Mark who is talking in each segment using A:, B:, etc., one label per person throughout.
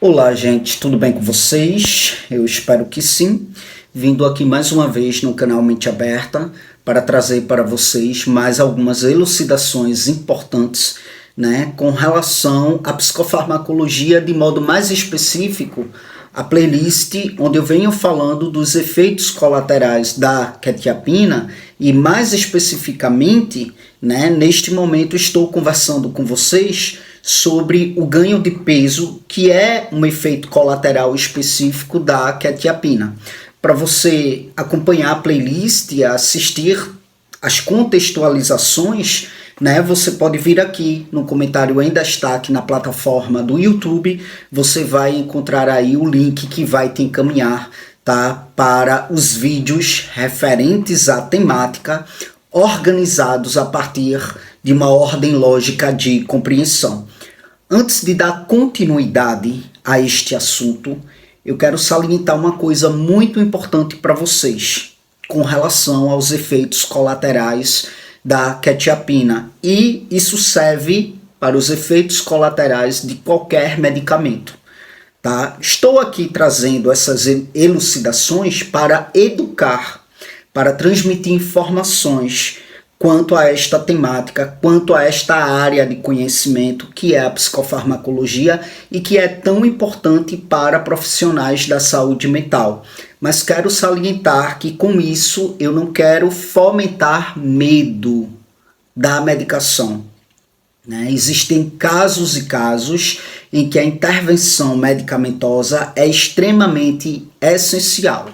A: Olá, gente, tudo bem com vocês? Eu espero que sim. Vindo aqui mais uma vez no canal Mente Aberta para trazer para vocês mais algumas elucidações importantes, com relação à psicofarmacologia, de modo mais específico, a playlist onde eu venho falando dos efeitos colaterais da quetiapina e mais especificamente, neste momento estou conversando com vocês sobre o ganho de peso, que é um efeito colateral específico da quetiapina. Para você acompanhar a playlist e assistir as contextualizações, você pode vir aqui no comentário em destaque na plataforma do YouTube, você vai encontrar aí o link que vai te encaminhar, para os vídeos referentes à temática, organizados a partir de uma ordem lógica de compreensão. Antes de dar continuidade a este assunto, eu quero salientar uma coisa muito importante para vocês com relação aos efeitos colaterais da quetiapina, e isso serve para os efeitos colaterais de qualquer medicamento. Estou aqui trazendo essas elucidações para educar, para transmitir informações quanto a esta temática, quanto a esta área de conhecimento que é a psicofarmacologia e que é tão importante para profissionais da saúde mental. Mas quero salientar que com isso eu não quero fomentar medo da medicação. Existem casos e casos em que a intervenção medicamentosa é extremamente essencial.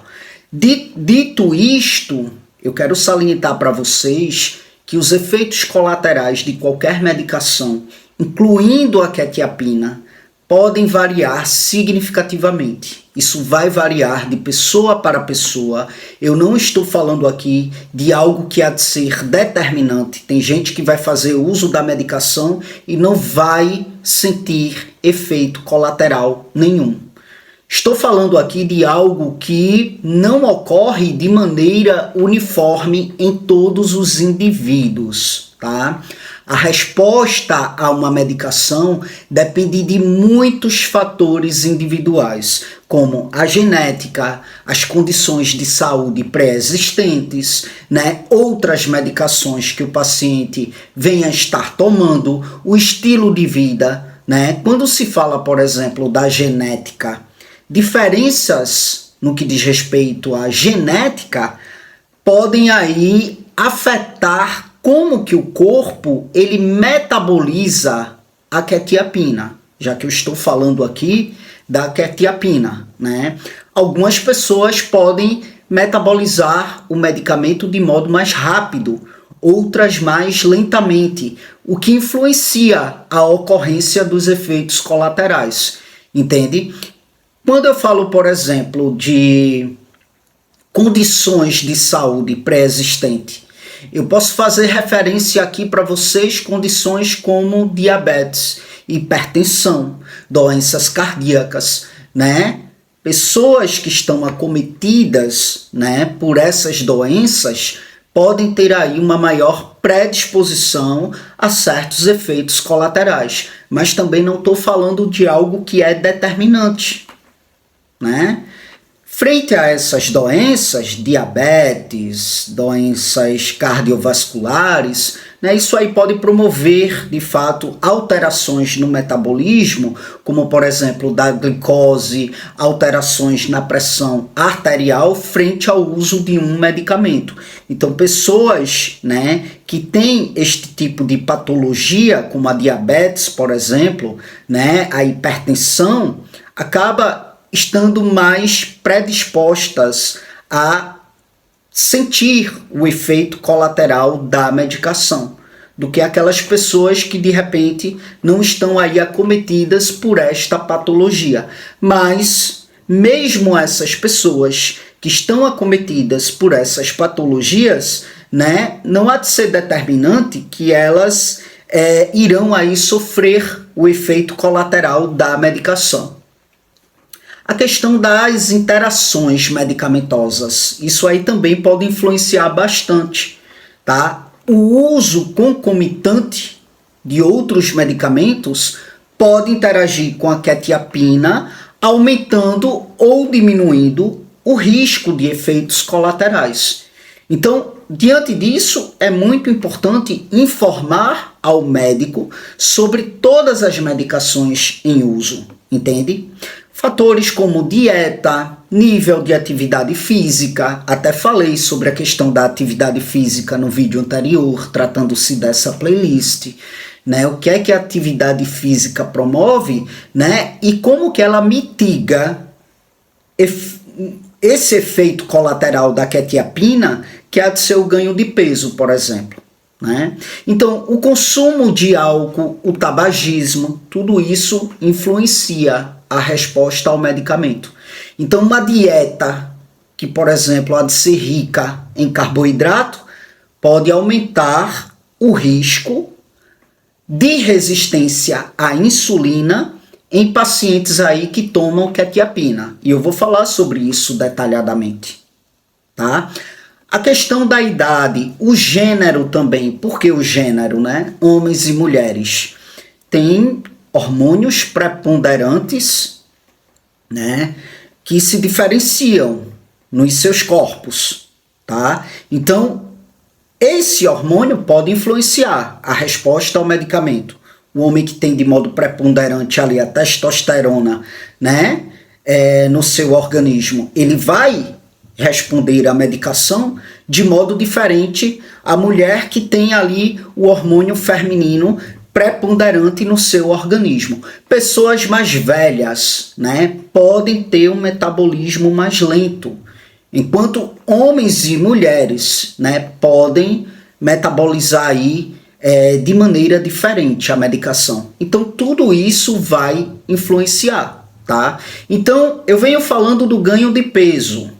A: Dito isto, eu quero salientar para vocês que os efeitos colaterais de qualquer medicação, incluindo a quetiapina, podem variar significativamente. Isso vai variar de pessoa para pessoa. Eu não estou falando aqui de algo que há de ser determinante. Tem gente que vai fazer uso da medicação e não vai sentir efeito colateral nenhum. Estou falando aqui de algo que não ocorre de maneira uniforme em todos os indivíduos, A resposta a uma medicação depende de muitos fatores individuais, como a genética, as condições de saúde pré-existentes, outras medicações que o paciente venha a estar tomando, o estilo de vida, Quando se fala, por exemplo, da genética, diferenças no que diz respeito à genética podem aí afetar como que o corpo ele metaboliza a quetiapina, já que eu estou falando aqui da quetiapina, Algumas pessoas podem metabolizar o medicamento de modo mais rápido, outras mais lentamente, o que influencia a ocorrência dos efeitos colaterais, entende? Quando eu falo, por exemplo, de condições de saúde pré-existente, eu posso fazer referência aqui para vocês condições como diabetes, hipertensão, doenças cardíacas, Pessoas que estão acometidas, por essas doenças podem ter aí uma maior predisposição a certos efeitos colaterais, mas também não estou falando de algo que é determinante. Frente a essas doenças, diabetes, doenças cardiovasculares, isso aí pode promover, de fato, alterações no metabolismo, como, por exemplo, da glicose, alterações na pressão arterial frente ao uso de um medicamento. Então, pessoas, que têm este tipo de patologia, como a diabetes, por exemplo, a hipertensão, acaba estando mais predispostas a sentir o efeito colateral da medicação do que aquelas pessoas que de repente não estão aí acometidas por esta patologia. Mas mesmo essas pessoas que estão acometidas por essas patologias, não há de ser determinante que elas irão aí sofrer o efeito colateral da medicação. A questão das interações medicamentosas, isso aí também pode influenciar bastante, O uso concomitante de outros medicamentos pode interagir com a quetiapina, aumentando ou diminuindo o risco de efeitos colaterais. Então, diante disso, é muito importante informar ao médico sobre todas as medicações em uso, entende? Fatores como dieta, nível de atividade física, até falei sobre a questão da atividade física no vídeo anterior, tratando-se dessa playlist, né? O que é que a atividade física promove, né? E como que ela mitiga esse efeito colateral da quetiapina, que é de ser o ganho de peso, por exemplo. Né? Então, o consumo de álcool, o tabagismo, tudo isso influencia a resposta ao medicamento. Então, uma dieta que, por exemplo, há de ser rica em carboidrato, pode aumentar o risco de resistência à insulina em pacientes aí que tomam quetiapina. E eu vou falar sobre isso detalhadamente, tá? A questão da idade, o gênero também. Por que o gênero, né? Homens e mulheres têm hormônios preponderantes, né? Que se diferenciam nos seus corpos, tá? Então, esse hormônio pode influenciar a resposta ao medicamento. O homem que tem de modo preponderante ali a testosterona, né? No seu organismo, ele vai responder à medicação de modo diferente à mulher que tem ali o hormônio feminino preponderante no seu organismo. Pessoas mais velhas, né, podem ter um metabolismo mais lento, enquanto homens e mulheres, né, podem metabolizar aí de maneira diferente a medicação. Então tudo isso vai influenciar, tá? Então eu venho falando do ganho de peso.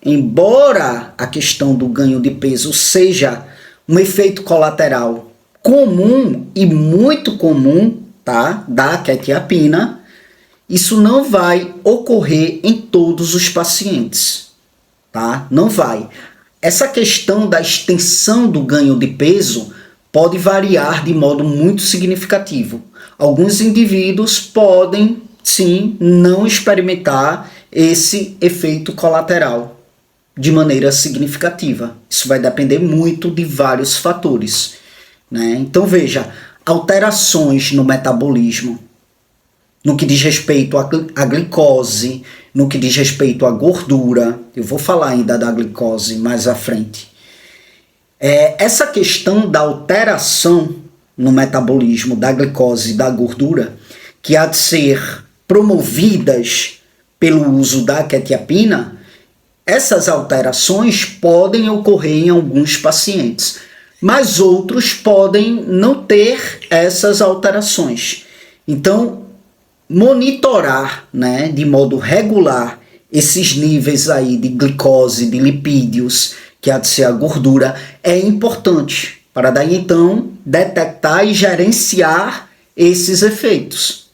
A: Embora a questão do ganho de peso seja um efeito colateral comum e muito comum, tá, da quetiapina, isso não vai ocorrer em todos os pacientes, tá? Não vai. Essa questão da extensão do ganho de peso pode variar de modo muito significativo. Alguns indivíduos podem, sim, não experimentar esse efeito colateral de maneira significativa. Isso vai depender muito de vários fatores, né? Então veja, alterações no metabolismo, no que diz respeito à glicose, no que diz respeito à gordura, eu vou falar ainda da glicose mais à frente. Essa questão da alteração no metabolismo da glicose e da gordura, que há de ser promovidas pelo uso da quetiapina, essas alterações podem ocorrer em alguns pacientes, mas outros podem não ter essas alterações. Então, monitorar, né, de modo regular esses níveis aí de glicose, de lipídios, que há de ser a gordura, é importante para daí então detectar e gerenciar esses efeitos.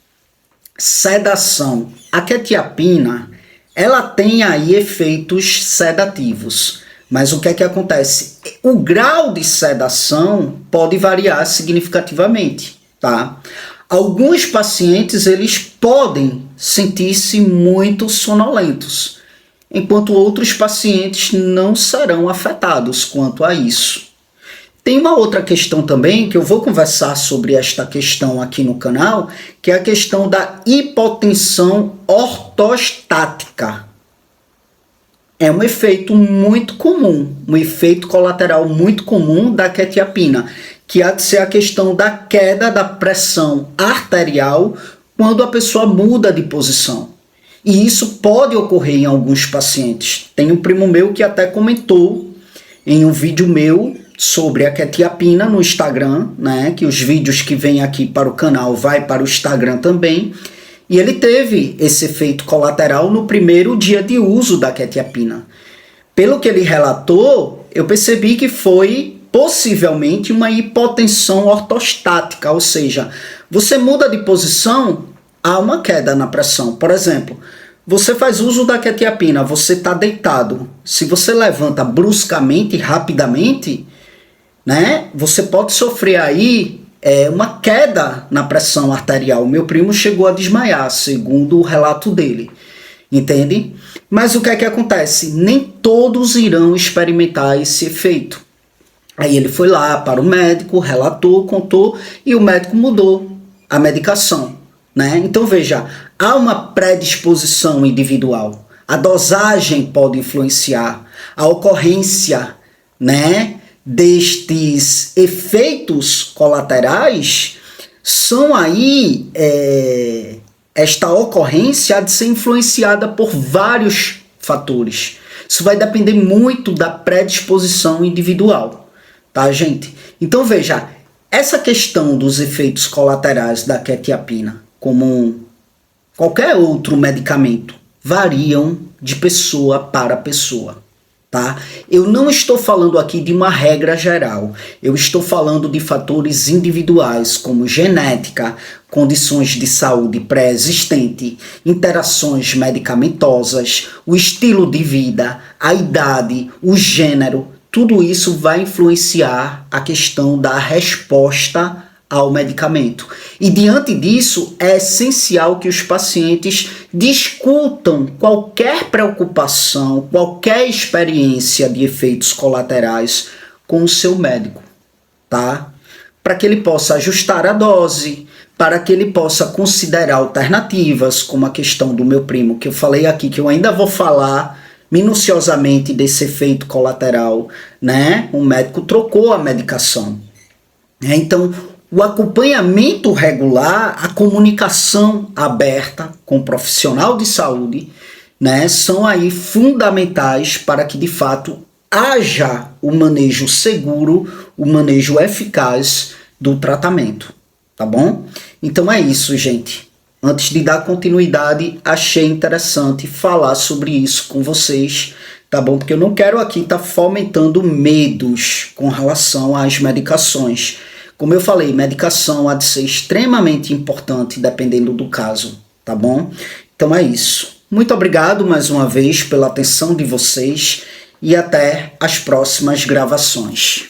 A: Sedação. A quetiapina, ela tem aí efeitos sedativos, mas o que é que acontece? O grau de sedação pode variar significativamente, tá? Alguns pacientes, eles podem sentir-se muito sonolentos, enquanto outros pacientes não serão afetados quanto a isso. Tem uma outra questão também, que eu vou conversar sobre esta questão aqui no canal, que é a questão da hipotensão ortostática. É um efeito muito comum, um efeito colateral muito comum da quetiapina, que há de ser a questão da queda da pressão arterial quando a pessoa muda de posição. E isso pode ocorrer em alguns pacientes. Tem um primo meu que até comentou em um vídeo meu sobre a quetiapina no Instagram, né, que os vídeos que vêm aqui para o canal vai para o Instagram também, e ele teve esse efeito colateral no primeiro dia de uso da quetiapina. Pelo que ele relatou, eu percebi que foi possivelmente uma hipotensão ortostática, ou seja, você muda de posição, há uma queda na pressão. Por exemplo, você faz uso da quetiapina, você está deitado. Se você levanta bruscamente, rapidamente, né, você pode sofrer aí uma queda na pressão arterial. Meu primo chegou a desmaiar, segundo o relato dele. Entende? Mas o que é que acontece? Nem todos irão experimentar esse efeito. Aí ele foi lá para o médico, relatou, contou, e o médico mudou a medicação, né? Então veja, há uma predisposição individual. A dosagem pode influenciar, a ocorrência, né, destes efeitos colaterais são aí, esta ocorrência há de ser influenciada por vários fatores. Isso vai depender muito da predisposição individual, tá, gente? Então veja, essa questão dos efeitos colaterais da quetiapina, como qualquer outro medicamento, variam de pessoa para pessoa, tá? Eu não estou falando aqui de uma regra geral, eu estou falando de fatores individuais como genética, condições de saúde pré-existente, interações medicamentosas, o estilo de vida, a idade, o gênero, tudo isso vai influenciar a questão da resposta ao medicamento. E diante disso, é essencial que os pacientes discutam qualquer preocupação, qualquer experiência de efeitos colaterais com o seu médico, tá? Para que ele possa ajustar a dose, para que ele possa considerar alternativas, como a questão do meu primo, que eu falei aqui, que eu ainda vou falar minuciosamente desse efeito colateral, né? O médico trocou a medicação. Então, o acompanhamento regular, a comunicação aberta com o profissional de saúde, né, são aí fundamentais para que de fato haja o manejo seguro, o manejo eficaz do tratamento, tá bom? Então é isso, gente. Antes de dar continuidade, achei interessante falar sobre isso com vocês, tá bom? Porque eu não quero aqui estar fomentando medos com relação às medicações. Como eu falei, medicação há de ser extremamente importante dependendo do caso, tá bom? Então é isso. Muito obrigado mais uma vez pela atenção de vocês e até as próximas gravações.